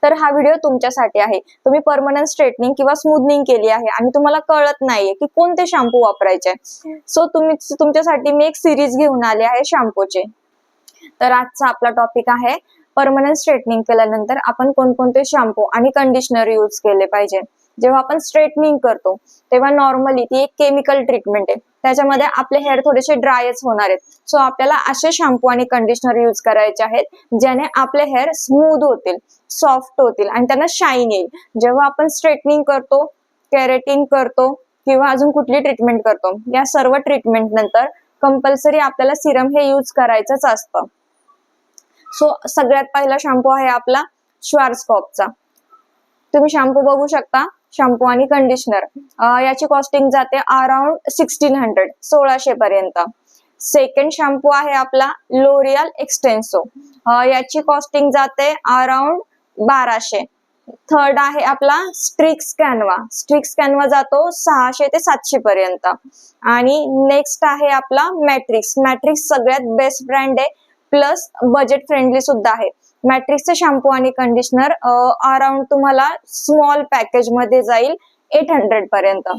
तर हा व्हिडिओ तुमच्यासाठी आहे. तुम्ही परमनंट स्ट्रेटनिंग किंवा स्मूथनिंग केली आहे आणि तुम्हाला कळत नाहीये की कोणते शॅम्पू वापरायचे, सो तुमच्यासाठी मी एक सिरीज घेऊन आले आहे शॅम्पूचे. तर आजचा आपला टॉपिक आहे परमनंट स्ट्रेटनिंग केल्यानंतर आपण कोणकोणते शॅम्पू आणि कंडिशनर यूज केले पाहिजे. जेव्हा आपण स्ट्रेटनिंग करतो तेव्हा नॉर्मली ती एक केमिकल ट्रीटमेंट आहे, त्याच्यामध्ये आपले हेअर थोडेसे ड्रायच होणार आहेत. सो आपल्याला असे शॅम्पू आणि कंडिशनर यूज करायचे आहेत ज्याने आपले हेअर स्मूथ होतील, सॉफ्ट होतील आणि त्यांना शाईन येईल. जेव्हा आपण स्ट्रेटनिंग करतो, केराटिन करतो किंवा अजून कुठली ट्रीटमेंट करतो, या सर्व ट्रीटमेंट नंतर कंपल्सरी आपल्याला सिरम हे यूज करायचंच असतं. सो सगळ्यात पहिला शॅम्पू आहे आपला श्वार्झकॉपचा. तुम्ही शॅम्पू बघू शकता, शॅम्पू आणि कंडिशनर याची कॉस्टिंग जाते अराउंड 1600 पर्यंत. सेकंड शॅम्पू आहे आपला लोरियल एक्सटेन्सो, याची कॉस्टिंग जाते अराउंड 1200. थर्ड आहे आपला स्ट्रिक्स कॅनवा जातो 600 ते 700 पर्यंत. आणि नेक्स्ट आहे आपला मॅट्रिक्स सगळ्यात बेस्ट ब्रँड आहे, प्लस बजेट फ्रेंडली सुद्धा आहे. मॅट्रिक्सचे शॅम्पू आणि कंडिशनर अराउंड तुम्हाला स्मॉल पॅकेज मध्ये जाईल 800 पर्यंत.